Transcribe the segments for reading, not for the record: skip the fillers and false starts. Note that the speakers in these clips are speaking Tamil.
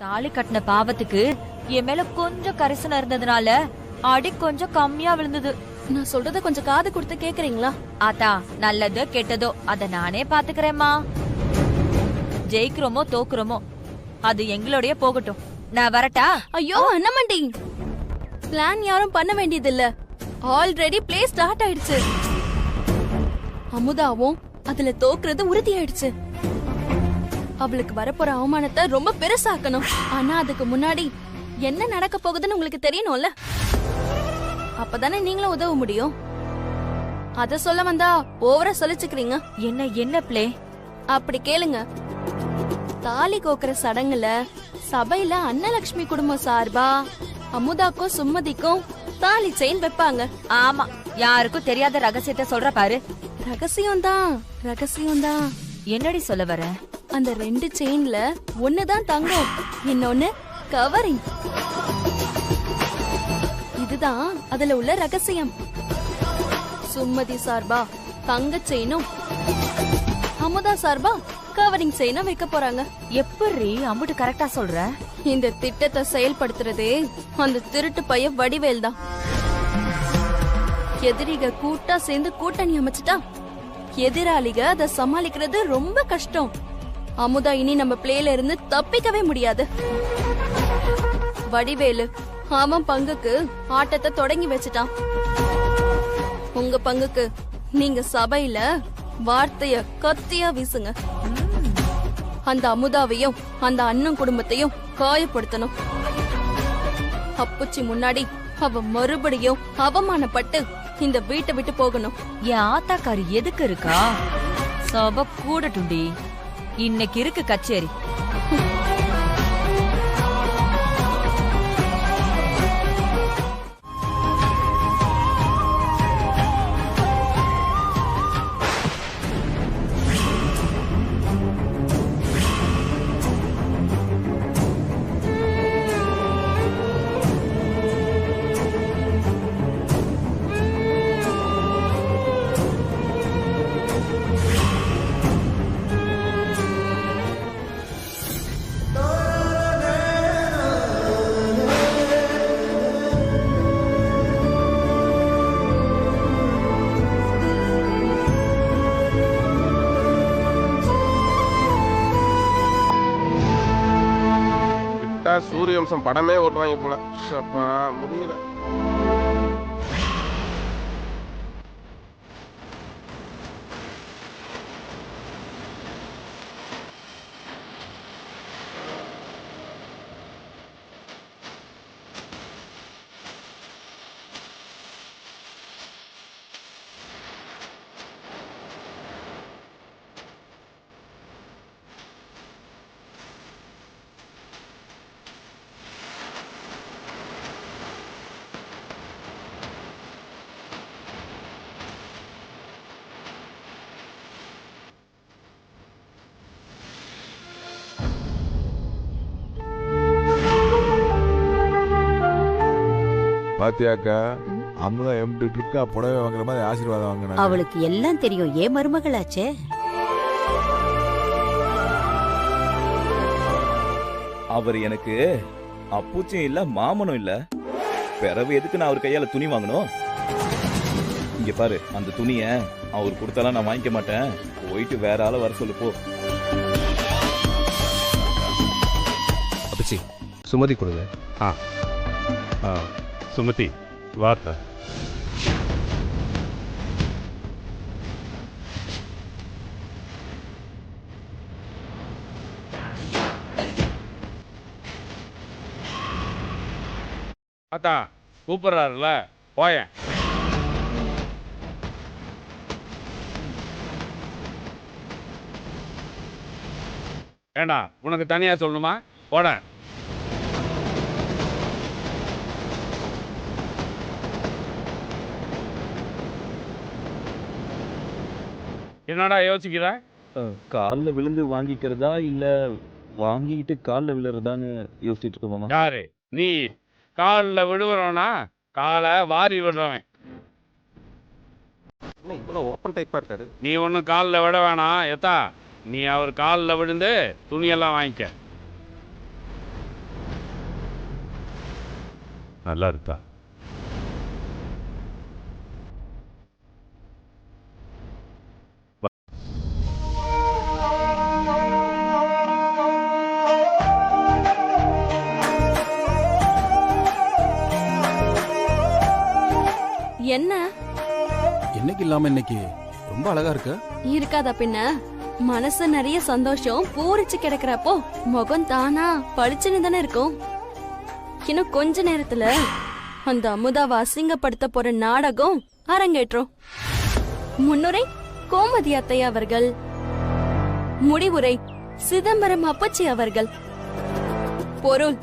தாலி கட்டின பாவத்துக்கு என் மேல கொஞ்சம் கரிசனம் இருந்ததுனால அடி கொஞ்சம் கம்மியா விழுந்தது. நான் சொல்றத கொஞ்சம் காது கொடுத்து கேக்குறீங்களா? ஆத்தா, நல்லதோ கெட்டதோ அத நானே பாத்துக்கிறேம்மா. ஜெயிக்கிறோமோ தோக்குறோமோ அது எங்களுடைய போகட்டும். நான் வரட்டா? ஐயோ அண்ணமண்டி, பிளான் யாரும் பண்ண வேண்டியது இல்ல. ஆல்ரெடி பிளே ஸ்டார்ட் ஆயிடுச்சு. அமுதாவும் அதுல தோக்குறது உறுதி ஆயிடுச்சு. அவளுக்கு வரப்போற அவமானத்தை ரொம்ப பெருசாக்கணும். ஆனா அதுக்கு முன்னாடி என்ன நடக்க போகுதுன்னு உங்களுக்கு தெரியணும்ல. அப்பதானே நீங்களும் உதவ முடியும். அத சொல்ல வந்தா ஓவரா சொல்லிச்சுக்கிறீங்க. என்ன பிளே? அப்படி கேளுங்க. தாலி கோக்குற சடங்குல சபையில அன்னலட்சுமி குடும்பம் சார்பா அமுதாக்கும் சுமதிக்கும் தாலி செயின் வைப்பாங்க. ஆமா, யாருக்கும் தெரியாத ரகசியத்தை சொல்ற பாரு. ரகசியம்தான், ரகசியம்தான். என்னடி சொல்ல வர? அந்த 2 செயின்ல ஒண்ணுதான் தங்கம், இன்னொன்னு கவரிங். இதுதான் அதுல உள்ள ரகசியம். சுமதி சார்பா தங்க செயினும் அமுதா சார்பா கவரிங் செயினும் வைக்க போறாங்க. எப்படி அம்புட்டு கரெக்டா சொல்ற? இந்த திட்டத்தை செயல்படுத்துறதே அந்த திருட்டு பைய வடிவேல் தான். எதிரிக கூட்டா சேர்ந்து கூட்டணி அமைச்சிட்டா எதிராளிக அதை சமாளிக்கிறது ரொம்ப கஷ்டம். அமுதா இனி நம்ம பிளேல இருந்து தப்பிக்கவே முடியாது. வடிவேலு அவன் பங்குக்கு ஆட்டத்தை தொடங்கி வச்சுட்டான். உங்க பங்குக்கு நீங்க சபையில வார்த்தைய கத்தியா வீசுங்க. அந்த அமுதாவையும் அந்த அண்ணன் குடும்பத்தையும் காயப்படுத்தணும். அப்புச்சி முன்னாடி அவ மறுபடியும் அவமானப்பட்டு இந்த வீட்டை விட்டு போகணும். என் ஆத்தாக்காரி எதுக்கு இருக்கா? சபை கூடட்டுண்டி, இன்னைக்கு இருக்கு கச்சேரி. சூரியவம்சம் படமே ஓட்டுவாங்க போல. முடியல. பாத்தியாக்கா, அமுதா எம்பிட்டு இருக்கா புடவை வாங்குற மாதிரி ஆசீர்வாதம் வாங்கினா. அவளுக்கு எல்லாம் தெரியும், ஏன் மருமகளாச்சே. அவர் எனக்கு அப்புச்சும் இல்ல மாமனும் இல்ல. பிறவு எதுக்கு நான் அவர் கையால துணி வாங்கணும்? இங்க பாரு, அந்த துணிய அவர் கொடுத்தாலும் நான் வாங்கிக்க மாட்டேன். போயிட்டு வேற ஆள வர சொல்லு போ. அப்பச்சி, சுமதி கொடுங்க. சுமதி வார்த்தை. அத்தா கூப்பிடுறாருல, போயேன். ஏண்டா உனக்கு தனியா சொல்லணுமா? போட. என்னடா யோசிக்கிற? காலில் விழுந்து வாங்கிக்கிறதா இல்ல வாங்கிட்டு காலில் விழுறதான்னு யோசிச்சுட்டு இருக்கோமா? யாரு நீ? காலில் விடுவனா? காலை வாரி விடுறவன். ஓப்பன் டைப்பா இருக்காரு. நீ ஒன்றும் காலில் விட வேணாம். எத்தா, நீ அவர் காலில் விழுந்து துணியெல்லாம் வாங்கிக்க. நல்லா இருக்கா? என்ன என்னைக்கு இல்லாம இன்னைக்கு ரொம்ப அழகா இருக்க. இருக்காதா பின்ன? மனசு நிறைய சந்தோஷம் பூரிச்சு கிடக்குறப்போ முகம் தானா பளிச்சுன்னு தானே இருக்கும். இன்னும் கொஞ்ச நேரத்துல அந்த அமுதாவை அசிங்கப்படுத்த போற நாடகம் அரங்கேற்றோம். முன்னுரை கோமதி அத்தை அவர்கள், முடிவுரை சிதம்பரம் அப்பச்சி அவர்கள். பொருள்,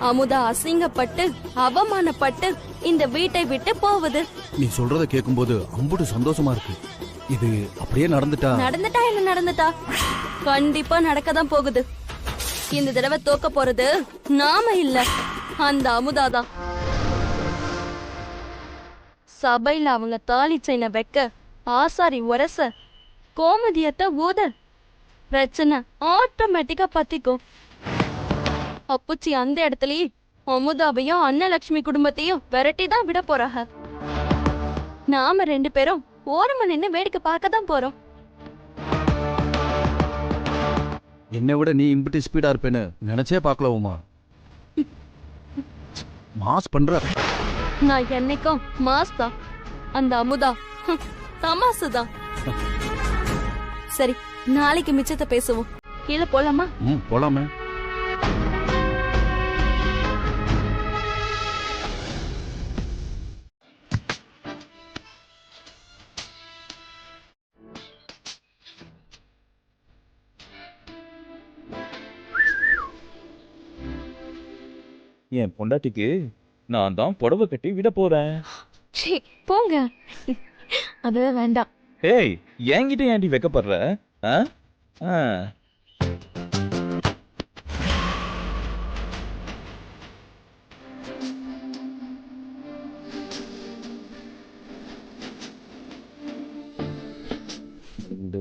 அமுதா அசிங்கப்பட்டு அவமானப்பட்டு இந்த வீட்டை விட்டு போவது. நீ சொல்றத கேட்கும்போது அம்புட்டு சந்தோஷமா இருக்கு. இது அப்படியே நடந்துட்டா என்ன நடந்துட்டா கண்டிப்பா நடக்கதான் போகுது. இந்த தடவை தோக்க போறது நாம இல்ல, அந்த அமுதாதான். சபையில அவங்க தாலி செயின வைக்க ஆசாரி உரச கோமதியத்தை ஊத பிரச்சனை ஆட்டோமேட்டிக்கா பத்திக்கும். அப்புச்சி அந்த இடத்துலயே அமுதாவையும் அன்னலட்சுமி குடும்பத்தையும் விரட்டி தான் விட போறாங்க. நாம 2 பேரும் ஓரமா நின்னு வேடிக்கை பார்க்க தான் போறோம். என்னை விட நீ இம்பிட்டு ஸ்பீடா இருப்பேன்னு நினைச்சே பார்க்கல உமா. மாஸ் பண்ற. நான் என்னைக்கும் மாஸ் தான், அந்த அமுதா தமாசு தான். சரி, நாளைக்கு மிச்சத்தை பேசுவோம். கீழே போலாமா? போலாமே. என் பொண்டாட்டிக்கு நான் தான் புடவை கட்டி விட போறேன். போங்க, அது வேண்டாம். ஏய், என்கிட்ட ஏன்டி வைக்கப்படுற? ஆ? ஆ.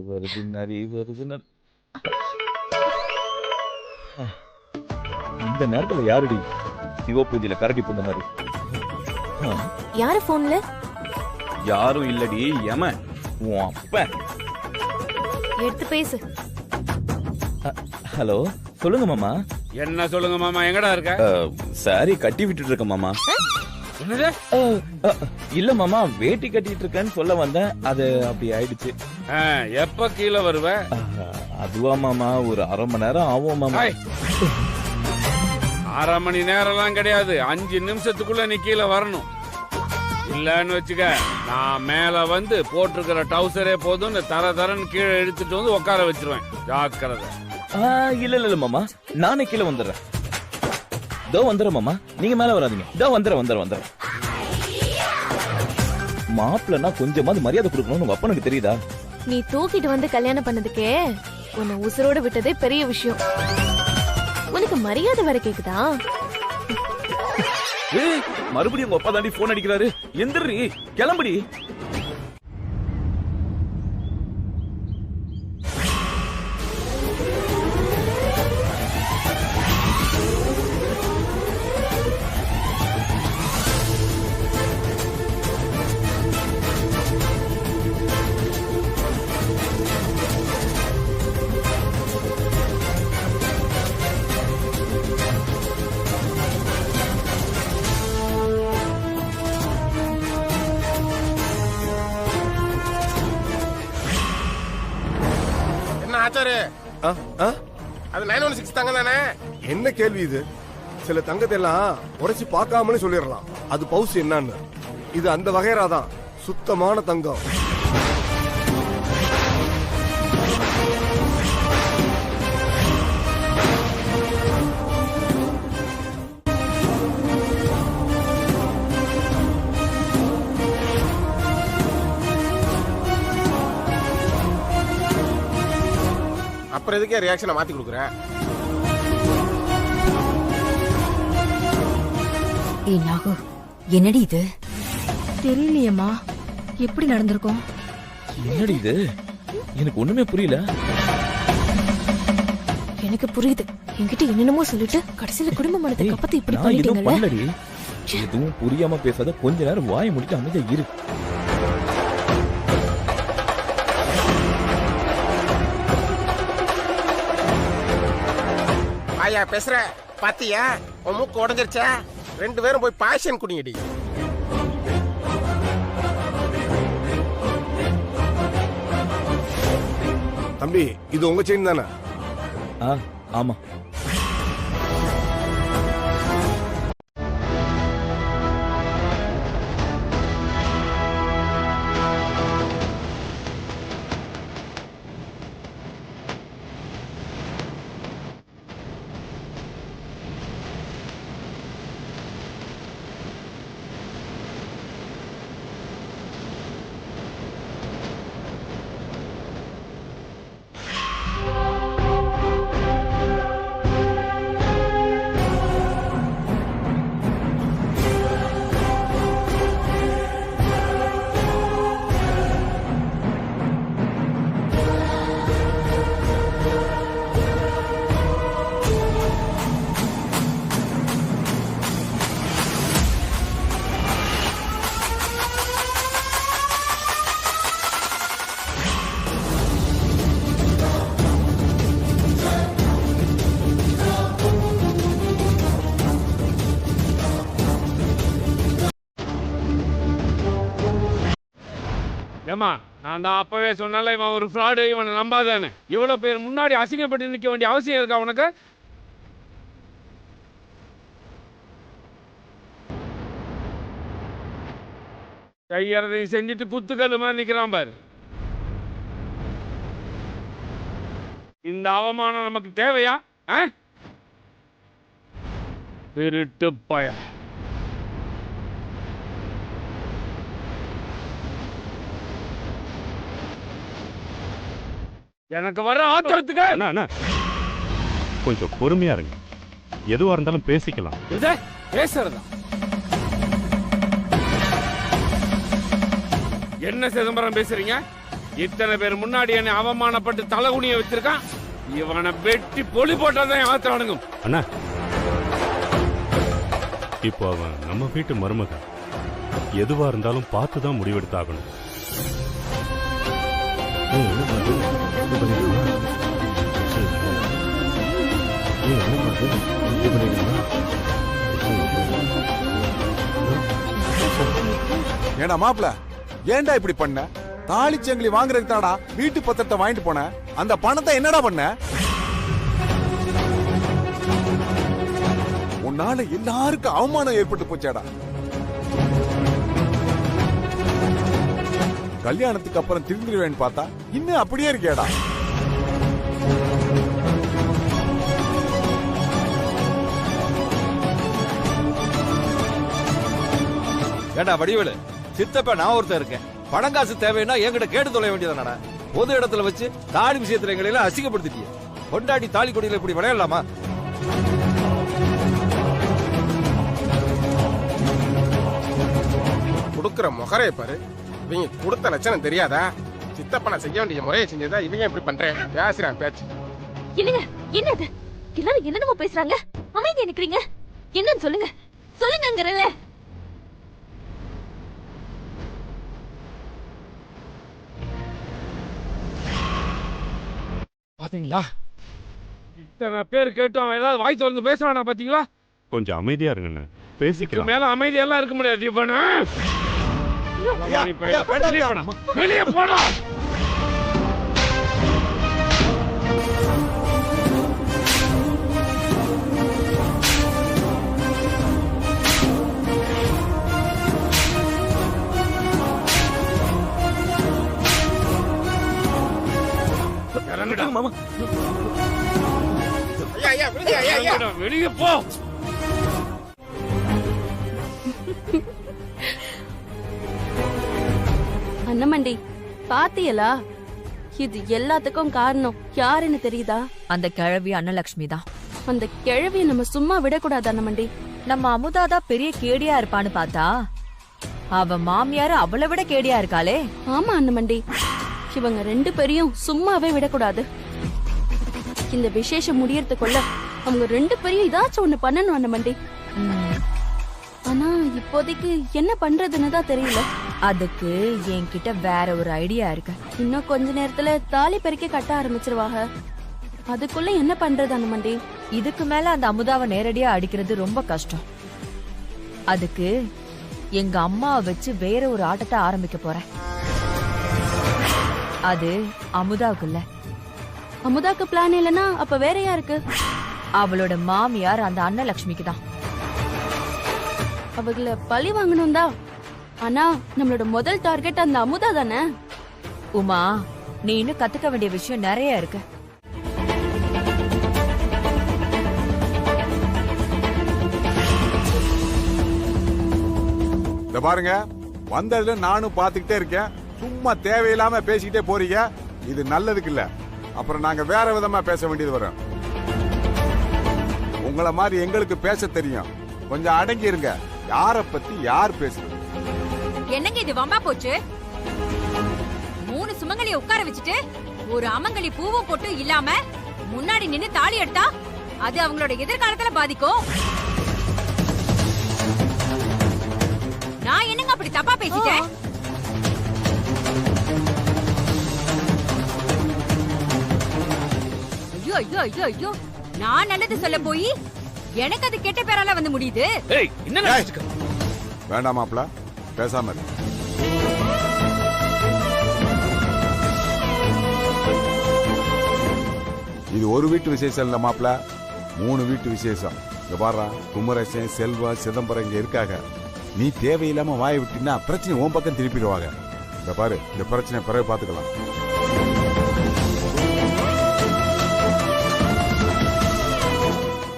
வருது நரி வருது. இந்த நேரத்துல யாருடி சிவபூஜையில கரடி புந்த மாதிரி? யாரு போன்ல? யாரும் இல்லடி, யம உன் அப்பன். எடுத்து பேசு. ஹலோ, சொல்லுங்க மாமா. என்ன சொல்லுங்க மாமா, எங்கடா இருக்க? சாரி கட்டி விட்டுட்டு இருக்க மாமா. என்னது? இல்ல மாமா, வேட்டி கட்டிட்டு இருக்கேன்னு சொல்ல வந்தேன், அது அப்படி ஆயிடுச்சு. எப்ப கீழே வருவ? அதுவா மாமா, ஒரு 1/2 மணி நேரம் ஆகும் மாமா. 1/2 மணி நேரம்லாம் கிடையாது, 5 நிமிஷத்துக்குள்ள நீ கீழே வரணும். இல்லன்னு வச்சுக்க, நான் மேல வந்து போட்டிருக்கிற டவுசரே போதும் தரன்னு கீழே எடுத்துட்டு வந்து உட்கார வச்சிருவேன். ஜாக்கிரதை. இல்ல இல்ல மாமா, நானே கீழே வந்துடுறேன். தோ வந்துடுறேன் மாமா, நீங்க மேல வராதீங்க. தோ வந்துடுறேன். மாப்பிள்ளனா கொஞ்சமாவது மரியாதை கொடுக்கணும்னு அப்பனுக்கு தெரியுதா? நீ தூக்கிட்டு வந்து கல்யாணம் பண்ணதுக்கே உன்னை உசுரோட விட்டதே பெரிய விஷயம். உனக்கு மரியாதை வர கேக்குதா? மறுபடியும் உங்க அப்பா தாண்டி போன் அடிக்கிறாரு. எந்திரி, கிளம்புடி. அது 916 தங்கம் தானே? என்ன கேள்வி இது? சில தங்கத்தை எல்லாம் உரைச்சு பார்க்காமலே சொல்லிடலாம் அது பவுஸ் என்னன்னு. இது அந்த வகைராதான், சுத்தமான தங்கம். அப்புறம் எதுக்கே ரியாக்ஷனை மாத்தி கொடுக்குற? என்னடி இது? தெரியலையம்மா, எப்படி நடந்திருக்கும்? என்னடி இது? எனக்கு ஒண்ணுமே புரியல. எனக்கு புரியுது. என்கிட்ட என்னென்னமோ சொல்லிட்டு கடைசியில குடும்ப மனத்தை கப்பத்தி இப்படி பண்ணிட்டீங்கல்ல. எதுவும் புரியாம பேசாத, கொஞ்ச நேரம் வாயை முடிட்டு அமைதியா இரு. ஐயா பேசுற பாத்தியா, உன் மூக்கு உடஞ்சிருச்சா? 2 பேரும் போய் பாய்ச்சன் குடிங்கடி. தம்பி இது உங்க செயின் தானே? ஆமா. ஏமா நான் தான் அப்பவே சொன்னால இவன் ஒரு ஃப்ராடு, இவனை நம்பாதானே. இவ்வளவு பேர் முன்னாடி அசிங்கப்பட்டு நிற்க வேண்டிய அவசியம் இருக்கா உனக்கு? கையறதையும் செஞ்சுட்டு குத்துக்கல் மாதிரி நிக்கிறான் பாரு. இந்த அவமானம் நமக்கு தேவையா? திருட்டு பய. எனக்கு வர ஆத்திரத்துக்கு அண்ணா கொஞ்சம் பொறுமையா இருங்க, எதுவா இருந்தாலும் பேசிக்கலாம். பேசுறதா? என்ன சிதம்பரம் பேசுறீங்க? இத்தனை பேர் முன்னாடி என்ன அவமானப்பட்டு தலைகுனிய வச்சிருக்கான். இவனை வெட்டி பொலி போட்டாதான் ஆத்திரம். அண்ணா இப்போ அவன் நம்ம வீட்டு மருமக, எதுவா இருந்தாலும் பார்த்துதான் முடிவெடுத்தாகணும். ஏடா மாப்ள, ஏன்டா இப்படி பண்ண? தாலிச்சங்கிலி வாங்குறதுக்கு தாடா வீட்டு பத்திரத்தை வாங்கிட்டு போன. அந்த பணத்தை என்னடா பண்ண? உன்னால எல்லாருக்கும் அவமானம் ஏற்பட்டு போச்சேடா. கல்யாணத்துக்கு அப்புறம் திருந்திருவேன்னு பார்த்தா இன்னும் அப்படியே இருக்கேடா. ஏடா வடிவேலு, சித்தப்ப நான் ஒருத்தர் இருக்கேன். பணம் காசு தேவைன்னா என்கிட்ட கேட்டு தொலை வேண்டியதானடா. பொது இடத்துல வச்சு தாலி விஷயத்துல எங்களை எல்லாம் அசிங்கப்படுத்திட்டிய. கொண்டாடி தாலி கொடியில இப்படி விளையாடலாமா? கொடுக்குற முகரைய பாரு. இவங்க கொடுத்த லட்சணம் தெரியாதா? சித்தப்பனை செய்ய வேண்டிய முறையை செஞ்சதா இவங்க எப்படி பண்றேன்? பேசுறான் பேச்சு. இல்லங்க, என்னது எல்லாரும் என்னென்னமோ பேசுறாங்க. அமைதியா நிக்கிறீங்க. என்னன்னு சொல்லுங்க, சொல்லுங்கங்கறல. பாத்தீங்களா, இத்தனை பேர் கேட்டு அவன் ஏதாவது வாய் திறந்து பேசுறானா பாத்தீங்களா? கொஞ்சம் அமைதியா இருங்கண்ணே, பேசிக்கலாம். மேல அமைதியெல்லாம் இருக்க முடியாது. இவனு வெளியே போடா. மாமா வெளியே போ. அண்ணமண்டி பாத்தியலா? இது எல்லாத்துக்கும் காரணம் யாருன்னு தெரியுதா? அந்த கிழவி அன்னலட்சுமி தான். அந்த கிழவியை நம்ம சும்மா விடக்கூடாது அண்ணமண்டி. நம்ம அமுதாதான் பெரிய கேடியா இருப்பான்னு பார்த்தா அவ மாமியாரு அவளை விட கேடியா இருக்காளே. ஆமா அண்ணமண்டி, இவங்க 2 பேரையும் சும்மாவே விடக்கூடாது. இந்த விசேஷம் முடியறதுக்குள்ள அவங்க 2 பேரையும் ஏதாச்சும் ஒண்ணு பண்ணணும் அண்ணமண்டி. ஆனா இப்போதைக்கு என்ன பண்றதுன்னு தான் தெரியல. அதுக்கு என்கிட்ட வேற ஒரு ஐடியா இருக்கு. இன்னும் கொஞ்ச நேரத்துல தாலி பெருக்கி கட்ட ஆரம்பிச்சிருவாங்க. அதுக்குள்ள என்ன பண்றது அனுமண்டி? இதுக்கு மேல அந்த அமுதாவை நேரடியா அடிக்கிறது ரொம்ப கஷ்டம். அதுக்கு எங்க அம்மாவை வச்சு வேற ஒரு ஆட்டத்தை ஆரம்பிக்க போறேன். அது அமுதாவுக்கு இல்ல. அமுதாக்கு பிளான் இல்லனா அப்ப வேற யாருக்கு? அவளோட மாமியார் அந்த அன்னலட்சுமிக்கு தான். அவங்கள பழி வாங்கணும் தான். ஆனா நம்மளோட முதல் டார்கெட் அந்த அமுதா தானே. உமா, நீ இன்னும் கத்துக்க வேண்டிய விஷயம் நிறைய இருக்கு. இந்த பாருங்க, வந்ததுல நானும் பாத்துக்கிட்டே இருக்கேன். சும்மா தேவையில்லாம பேசிக்கிட்டே போறீங்க. இது நல்லதுக்கு இல்ல. அப்புறம் நாங்க வேற விதமா பேச வேண்டியது வரும். உங்களை மாதிரி எங்களுக்கு பேச தெரியும். கொஞ்சம் அடங்கி இருங்க. யார பத்தி யார் பேசுறது? என்னங்க இது வம்பா போச்சு? 3 சுமங்கலிய உட்கார வச்சுட்டு ஒரு அமங்கலி பூவும் போட்டு இல்லாம முன்னாடி நின்னு தாலி எடுத்தா அது அவங்களோட எதிர்காலத்துல பாதிக்கும். நான் என்னங்க அப்படி தப்பா பேசிட்டேன்? ஐயோ ஐயோ ஐயோ ஐயோ, நான் நல்லது சொல்ல போய் எனக்கு அது கெட்ட பேரால வந்து முடியுது. வேண்டாம் மாப்ள, பேசாம இரு. இது ஒரு வீட்டு விசேஷம் இல்ல மாப்ள, 3 வீட்டு விசேஷம். இங்க பாரு, குமரேசன், செல்வா, சிதம்பரம் இங்க இருக்காங்க. நீ தேவையில்லாம வாயை விட்டினா பிரச்சனை உன் பக்கம் திருப்பிடுவாங்க. இந்த பாரு, இந்த பிரச்சனை பிறகு பாத்துக்கலாம்.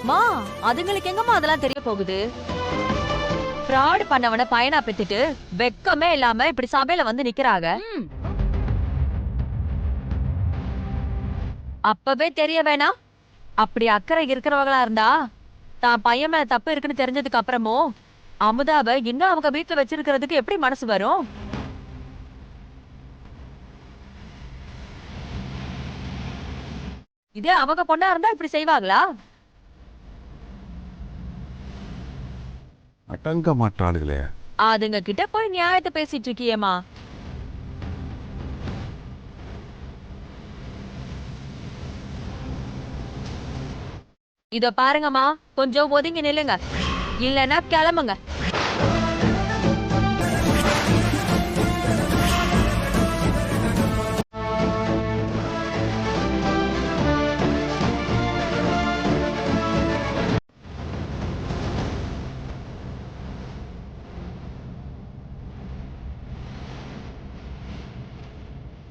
மா, அதுங்களுக்கு எங்கம்மா அதெல்லாம் தெரிய போகுது? ஃப்ராட் பண்ணவன பையனா பெத்துட்டு வெக்கமே இல்லாம இப்படி சபையில வந்து நிக்கிறாங்க. அப்பவே தெரிய வேணாம்? அப்படி அக்கறை இருக்கிறவங்களா இருந்தா தான் பையன் மேல தப்பு இருக்குன்னு தெரிஞ்சதுக்கு அப்புறமும் அமுதாவை இன்னும் அவங்க வீட்டுல வச்சிருக்கிறதுக்கு எப்படி மனசு வரும்? இதே அவங்க பொண்ணா இருந்தா இப்படி செய்வாங்களா? அடங்க மாட்டாளுகளே. அதுங்க கிட்ட போய் நியாயத்தை பேசிட்டு இருக்கியேமா. இத பாருங்கம்மா, கொஞ்சம் ஒதுங்கி நில்லுங்க, இல்லன்னா கிளம்புங்க.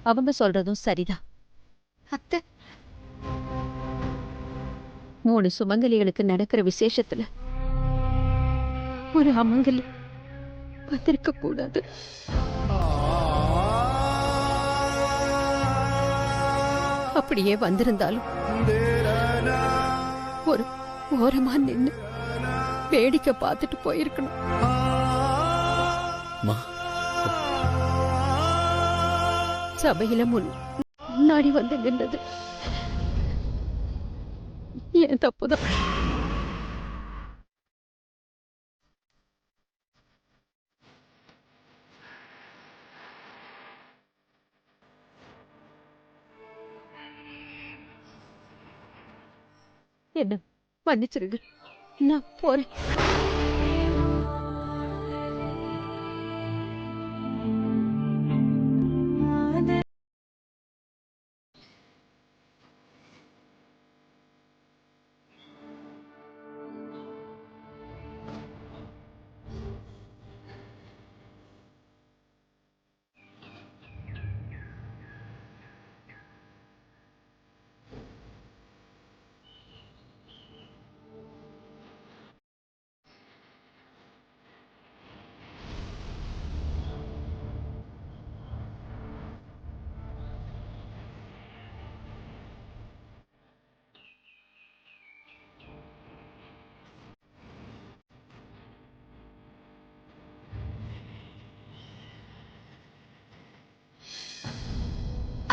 அவங்க சொல்றதும் சரிதான். அத்தை, 3 சுமங்கலிகளுக்கு நடக்கிற விசேஷத்துல ஒரு அமங்கலி வந்திருக்க கூடாது. அப்படியே வந்திருந்தாலும் ஒரு ஓரமா நின்னு வேடிக்கை பார்த்துட்டு போயிருக்கணும். சபையில முன்னாடி வந்து நின்றது ஏன் தப்புதான். என்ன மன்னிச்சிருங்க, நான் போறேன்.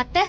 அத்தை,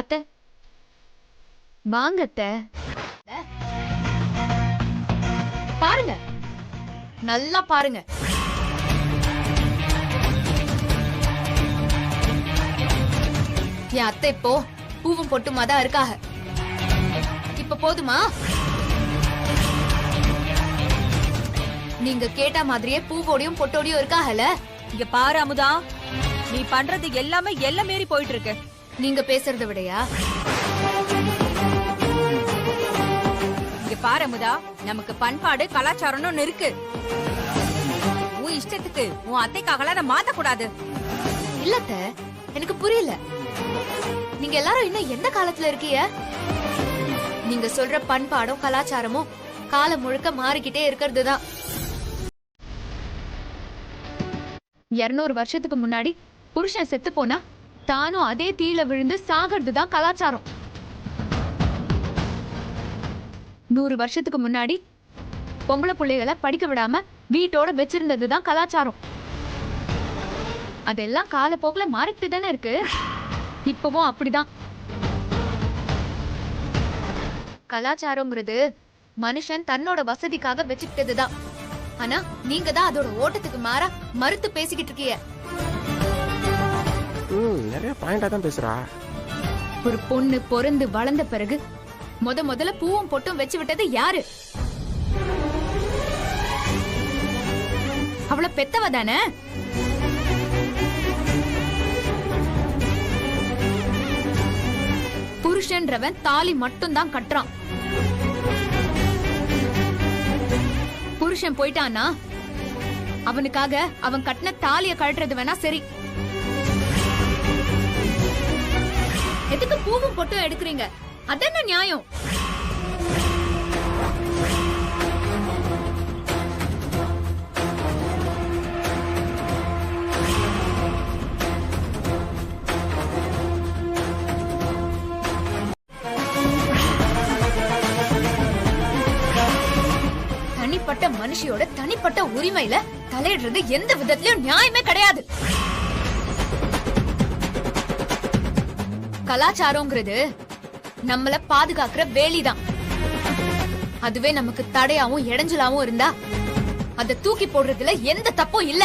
அத்தை வாங்க அத்தை. பாருங்க, நல்லா பாருங்க. என் அத்தை இப்போ பூவும் பொட்டுமா தான் இருக்காக. இப்ப போதுமா? நீங்க கேட்ட மாதிரியே பூவோடையும் பொட்டோடையும் இருக்காகல. இங்க பாரு அமுதா, நீ பண்றது எல்லாமே எல்லை மீறி போயிட்டு இருக்கு. நீங்க பேசுறத விடையா? இங்க பாரு அமுதா, நமக்கு பண்பாடு கலாச்சாரம்னு ஒண்ணு இருக்கு. உன் இஷ்டத்துக்கு உன் அத்தைக்காகலாம் அதை மாத்த கூடாது. இல்லத்த, எனக்கு புரியல. நீங்க எல்லாரும் இன்னும் எந்த காலத்துல இருக்கீங்க? நீங்க சொல்ற பண்பாடும் கலாச்சாரமும் காலம் முழுக்க மாறிக்கிட்டே இருக்கிறது தான். 200 வருஷத்துக்கு முன்னாடி புருஷன் செத்து போனா தானும் அதே தீயில விழுந்து சாகிறது தான் கலாச்சாரம். 100 வருஷத்துக்கு முன்னாடி பொம்பளை பிள்ளைகளை படிக்க விடாம வீட்டோட வச்சிருந்தது தான் கலாச்சாரம். அதெல்லாம் காலப்போக்குல மாறிட்டு தானே இருக்கு. இப்பவும் அப்படிதான். கலாச்சாரம்ங்கிறது மனுஷன் தன்னோட வசதிக்காக வச்சுக்கிட்டதுதான். ஆனா நீங்க தான் அதோட ஓட்டத்துக்கு மாறா மறுத்து பேசிக்கிட்டு இருக்கீங்க. நிறைய பாயிண்டா தான் பேசுறா. ஒரு பொண்ணு பொறந்து வளர்ந்த பிறகு முதல்ல பூவும் பொட்டும் வச்சு விட்டது யாரு? அவளை பெத்தவ தானே. புருஷன்றவன் தாலி மட்டும் தான் கட்டுறான். புருஷன் போயிட்டானா அவனுக்காக அவன் கட்டின தாலிய கழட்டுறது வேணா சரி. எதுக்கு பூவும் பொட்டும் எடுக்கிறீங்க? அதான நியாயம். தனிப்பட்ட மனுஷியோட தனிப்பட்ட உரிமையில தலையிடுறது எந்த விதத்திலயும் நியாயமே கிடையாது. கலாச்சாரம்ங்கிறது நம்மள பாதுகாக்கிற வேலிதான். அதுவே நமக்கு தடையாவும் இடைஞ்சலாவும் இருந்தா அதை தூக்கி போடுறதுல எந்த தப்பும் இல்ல.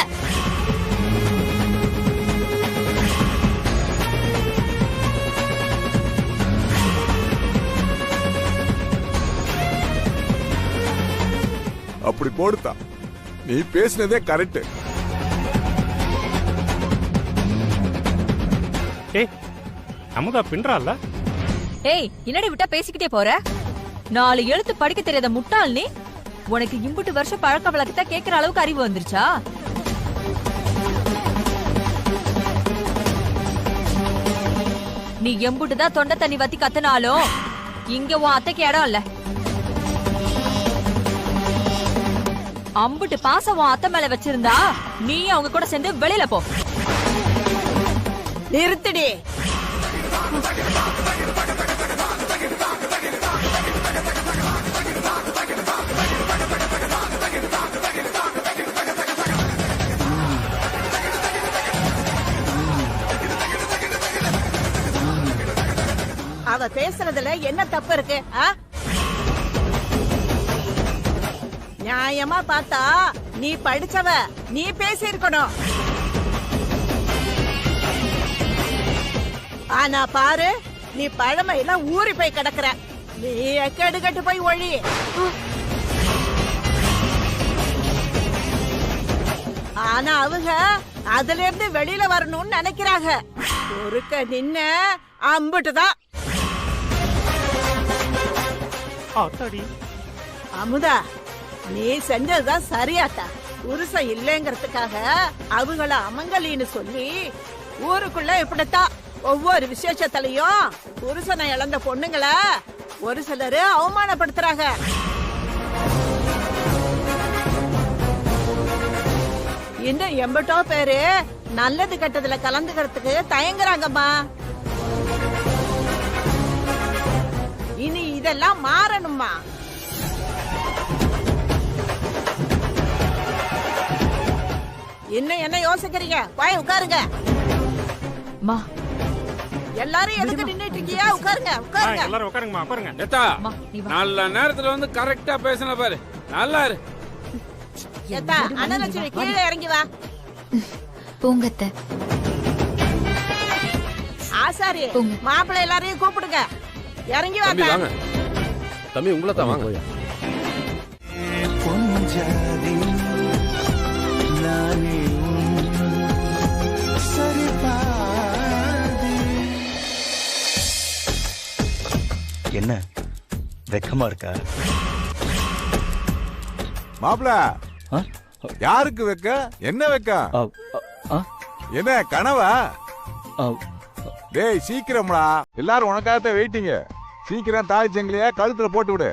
அப்படி போடுத்தா, நீ பேசினதே கரெக்ட். ஏய் அமுதா பின்றால. ஏய், என்னடி விட்டா பேசிக்கிட்டே போற? 4 எழுத்து படிக்க தெரியாத முட்டாள் நீ. உனக்கு இம்புட்டு வருஷம் பழக்க வழக்கத்தை கேட்கிற அளவுக்கு அறிவு வந்துருச்சா? நீ எம்புட்டு தான் தொண்டை தண்ணி வத்தி கத்துனாலும் இங்க உன் அத்தைக்கு இடம் இல்ல. அம்புட்டு பாசம் உன் அத்தை மேல வச்சிருந்தா நீ அவங்க கூட சேர்ந்து வெளியில போ. நிறுத்தடி. அவ பேசுறதுல என்ன தப்பு இருக்கு? நியாயமா பார்த்தா நீ படிச்சவ, நீ பேசி இருக்கணும். ஆனா பாரு, நீ பழமையில ஊறி போய் கிடக்குற. நீ கெடுகட்டு போய் ஒழி. ஆனா அவங்க அதுல இருந்து வெளியில வரணும்னு நினைக்கிறாங்க. ஒருக்க நின்ன அம்புட்டுதான். அமுதா, நீ செஞ்சதுதான் சரியாட்டா. புருஷன் இல்லைங்கிறதுக்காக அவங்கள அமங்கலின்னு சொல்லி ஊருக்குள்ள இப்படித்தான் ஒவ்வொரு விசேஷத்திலையும் புருஷனை இழந்த பொண்ணுங்கள ஒரு சிலரு அவமானப்படுத்துறாங்க. இன்னும் எம்பட்டோ பேரு நல்லது கெட்டதுல கலந்துக்கிறதுக்கு தயங்குறாங்கம்மா. இனி இதெல்லாம் மாறணுமா? இன்னும் என்ன யோசிக்கிறீங்க? போய் உட்காருங்க. மா, எல்லாரும் எதுக்கு நின்னுட்டு இருக்கீங்க? உட்காருங்க உட்காருங்க. எல்லாரும் உட்காருங்கம்மா உட்காருங்க. ஏத்தா நல்ல நேரத்துல வந்து கரெக்டா பேசின பாரு. நல்லா இரு. ஏத்தா அனலட்சுமி கீழே இறங்கி வா. பூங்கத்த ஆசாரி மாப்பிள்ளை எல்லாரையும் கூப்பிடுங்க. இறங்கி வா. தம்பி வாங்க. தம்பி உங்களை தான் வாங்க. என்ன வெக்கமா இருக்கா? மாப்பிள யாருக்கு வைக்க? என்ன வைக்க? என்ன கனவா? டேய் சீக்கிரம்டா, எல்லாரும் உனக்காகத்தான் வெயிட்டிங்க. சீக்கிரம் தாலி சங்கிலிய கழுத்துல போட்டு விடு.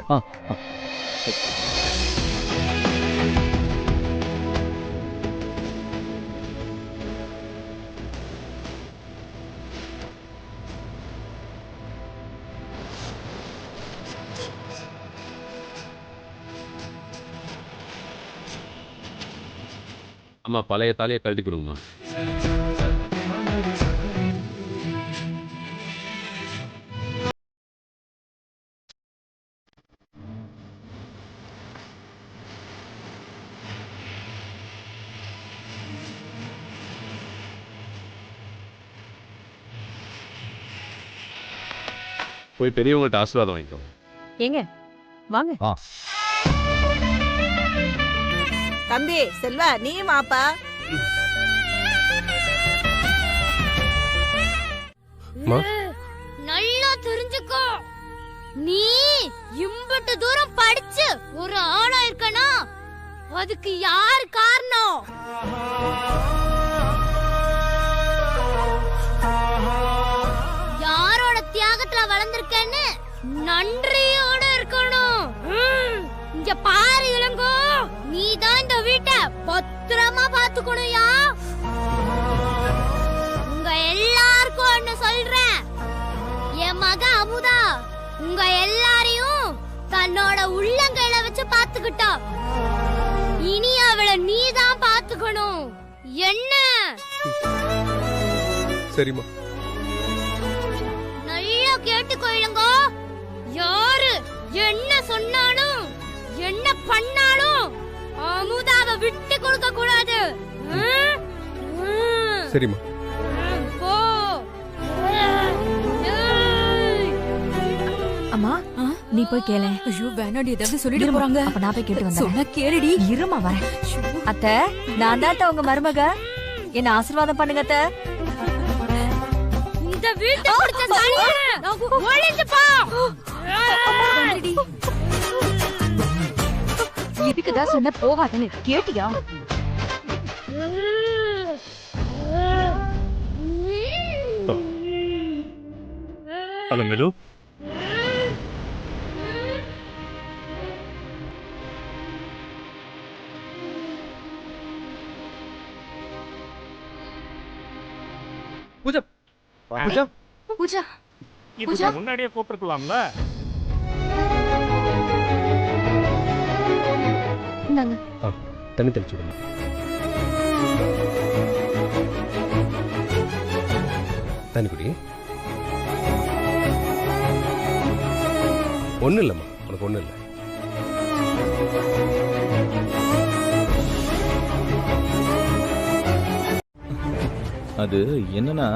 அம்மா பழைய தாலியை கழட்டி கொடுங்கம்மா. போய் பெரியவங்கள்ட்ட ஆசீர்வாதம் வாங்கிக்கோ. ஏங்க வாங்க. தம்பி செல்வா நீ வாப்பா. நல்லா தெரிஞ்சுக்கோ, நீ இம்பட்டு தூரம் படிச்சு ஒரு ஆளா இருக்கனா அதுக்கு யார் காரணம்? யாரோட தியாகத்துல வளர்ந்திருக்கேன்னு நன்றியோட இருக்கணும். இங்க பாரு இளங்கோ, நீதான் இந்த வீட்டை பத்திரமா பாத்துக்கணும்யா. உங்க எல்லாருக்கும் ஒண்ணு சொல்றேன், என் மக அமுதா உங்க எல்லாரையும் தன்னோட உள்ளங்கையில வச்சு பாத்துக்கிட்டா. இனி அவளை நீதான் பாத்துக்கணும். என்ன? சரிம்மா. நல்லா கேட்டுக்கோ இளங்கோ, யாரு என்ன சொன்னாலும் என்ன பண்ணாலும் அமுதாவை விட்டு கொடுக்க கூடாது. சரிம்மா. போ. அம்மா நீ போய் கேள. ஐயோ வேணாடி, ஏதாவது சொல்லிட்டு போறாங்க. அப்ப நான் போய் கேட்டு வந்தேன். சொன்னா கேளுடி. இருமா வரேன். அத்தை நான் தான் உங்க மருமக, என்ன ஆசீர்வாதம் பண்ணுங்க அத்தை. இந்த வீட்டை பிடிச்ச சாணிய ஒளிஞ்சு போ. இதுக்குதான் சொன்ன போகாதன்னு கேட்டியா? அலங்கலு பூஜா பூஜா பூஜா இதுக்கு முன்னாடியே கூப்பிட்டுக்கலாம்ல. இந்தாங்க. தண்ணி தெளிச்சு விடுங்க. தண்ணி குடி. ஒன்றும் இல்லைம்மா, உனக்கு ஒன்றும் இல்லை. அது என்னன்னா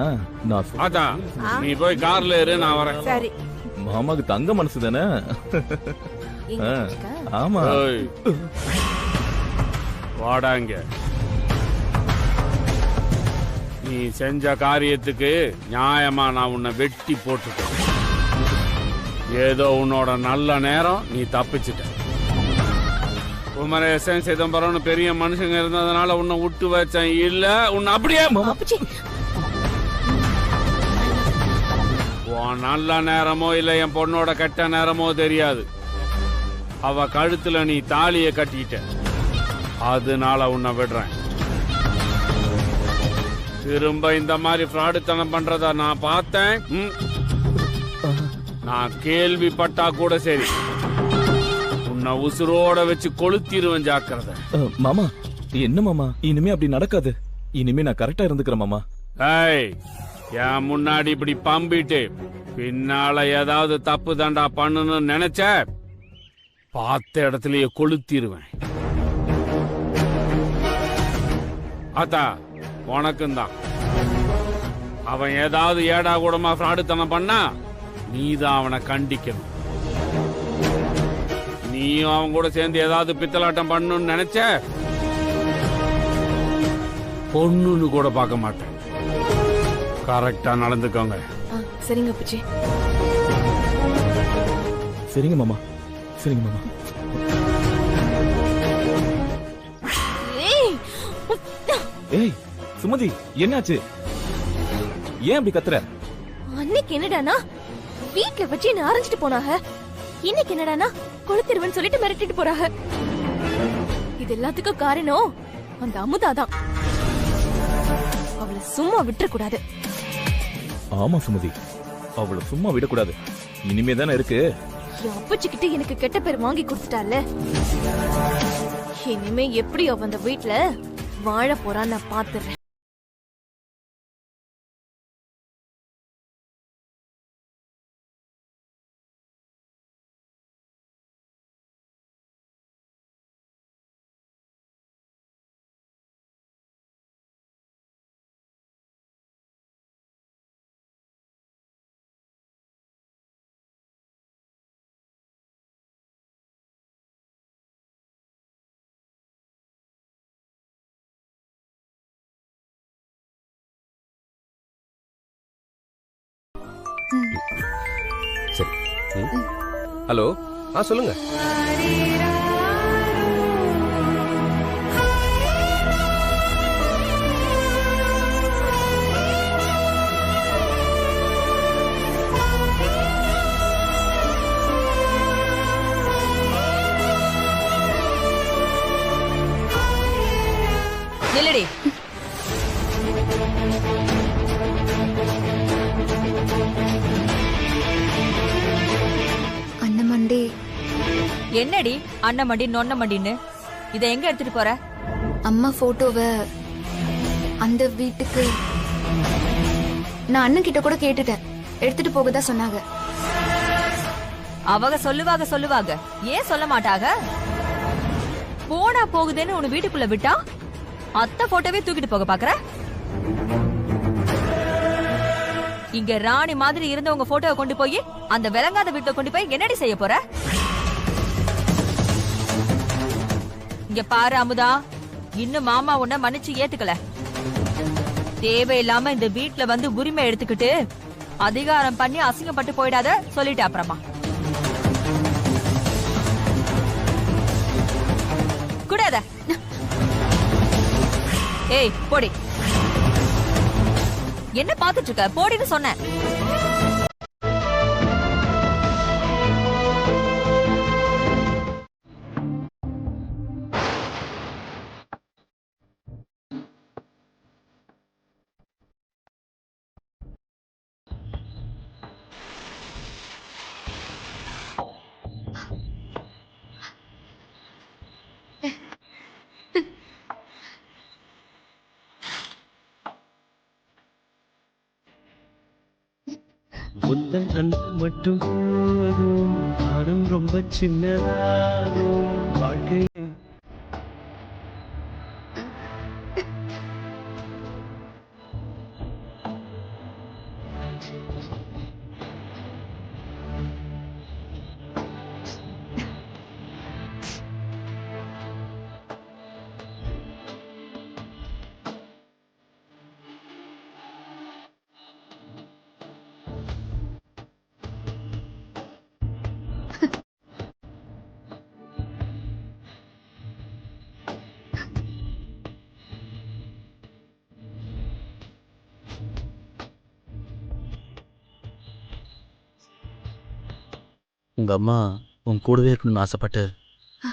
நான் அதான் நீ போய் கார்ல இரு, நான் வரேன். சரி. மாமாக்கு தங்க மனசு தானே. ஆமா. வாடாங்க. நீ செஞ்ச காரியத்துக்கு நியாயமா நான் உன்னை வெட்டி போட்டுட்டேன். ஏதோ உன்னோட நல்ல நேரம் நீ தப்பிச்சிட்ட. குமரேசன் சிதம்பரம்னு பெரிய மனுஷங்க இருந்ததுனால உன்னை விட்டு வச்சேன். இல்ல உன்னை அப்படியே உன் நல்ல நேரமோ இல்ல என் பொண்ணோட கெட்ட நேரமோ தெரியாது. அவ கழுத்துல நீ தாலிய கட்டிட்ட, அதனால உன்னை விடுறேன். திரும்ப இந்த மாதிரி ஃப்ராடுத்தனம் பண்றத நான் பார்த்தேன், நான் கேள்விப்பட்டா கூட சரி, உன்னை உசுரோட வச்சு கொளுத்திருவேன். ஜாக்கிரதை. மாமா என்ன மாமா, இனிமே அப்படி நடக்காது. இனிமே நான் கரெக்டா இருந்துக்கிறேன் மாமா. ஏய் என் முன்னாடி இப்படி பம்பிட்டு பின்னால ஏதாவது தப்பு தாண்டா பண்ணணும்னு நினைச்ச பார்த்த இடத்துலயே கொளுத்திடுவேன். ஆத்தா உனக்கும் தான். அவன் ஏதாவது ஏடா கூடமா ஃப்ராடுத்தனம் பண்ணா நீதான் அவனை கண்டிக்கணும். நீயும் அவன் கூட சேர்ந்து ஏதாவது பித்தலாட்டம் பண்ணணும்னு நினைச்ச பொண்ணுன்னு கூட பார்க்க மாட்டேன். கரெக்டா நடந்துக்கோங்க. சரிங்க அப்புச்சி. சரிங்க மாமா, சரிங்க மாமா. ஏய் சுமதி, என்னாச்சு? ஏன் அப்படி கத்துற? அன்னைக்கு என்னடானா வீட்ல வச்சு என்ன அரைஞ்சிட்டு போனாங்க. இன்னைக்கு என்னடானா கொளுத்திருவன்னு சொல்லிட்டு மிரட்டிட்டு போறாங்க. இது எல்லாத்துக்கும் காரணம் அந்த அமுதா தான். அவளை சும்மா விட்டுற கூடாது. ஆமா சுமதி, அவளை சும்மா விடக்கூடாது. இனிமே தானே இருக்கு. என் அப்பச்சிக்கிட்ட எனக்கு கெட்ட பேர் வாங்கி கொடுத்துட்டால. இனிமே எப்படி அவ அந்த வீட்ல வாழ போறான்னு நான் பாத்துறேன். சரி. ஹலோ, சொல்லுங்க. நில்லடி. அண்ணமண்டி. என்னடி அண்ணமண்டி நொண்ணமண்டின்னு? இதை எங்க எடுத்துட்டு போற? அம்மா போட்டோவை அந்த வீட்டுக்கு நான் அண்ணன் கிட்ட கூட கேட்டுட்டேன். எடுத்துட்டு போகதான் சொன்னாங்க. அவங்க சொல்லுவாங்க. ஏன் சொல்ல மாட்டாங்க? போனா போகுதுன்னு உன வீட்டுக்குள்ள விட்டா அத்தை போட்டோவே தூக்கிட்டு போக பாக்குற? இங்க ராணி மாதிரி இருந்தவங்க போட்டோவை கொண்டு போய் அந்த விளங்காத வீட்டுல கொண்டு போய் என்னடி செய்ய போற? இங்க பாரு அமுதா, இன்னும் மாமா உன்ன மன்னிச்சு ஏத்துக்கல. தேவையில்லாம இந்த வீட்டுல வந்து உரிமை எடுத்துக்கிட்டு அதிகாரம் பண்ணி அசிங்கப்பட்டு போயிடாத சொல்லிட்டு அப்புறமா கூடாத. ஏய் போடி. என்ன பாத்துட்டு இருக்க? போடின்னு சொன்னேன். உந்தன் அன்பு மட்டும் போதும், நானும் ரொம்ப சின்னதாகும் வாழ்க்கை. உங்கள் அம்மா உன் கூடவே இருக்கணும்னு ஆசைப்பட்டு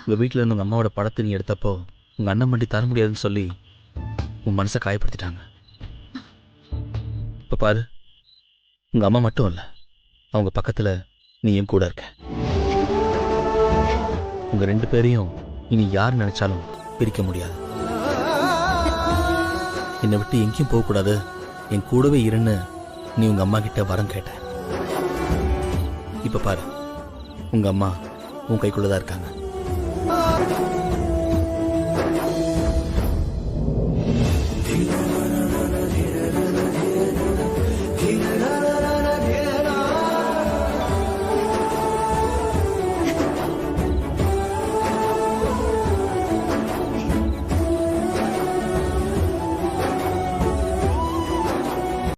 உங்கள் வீட்டில் இருந்து உங்கள் அம்மாவோட படத்தை நீ எடுத்தப்போ உங்கள் அண்ணன் மட்டும் தர முடியாதுன்னு சொல்லி உன் மனசை காயப்படுத்திட்டாங்க. இப்போ பாரு, உங்கள் அம்மா மட்டும் இல்லை, அவங்க பக்கத்தில் நீ என் கூட இருக்க. உங்கள் 2 பேரையும் இனி யார் நினச்சாலும் பிரிக்க முடியாது. என்னை விட்டு எங்கேயும் போகக்கூடாது, என் கூடவே இருன்னு நீ உங்க அம்மா கிட்ட வரம் கேட்ட. இப்ப பாரு, உங்க அம்மா உன் கைக்குள்ளதான் இருக்காங்க.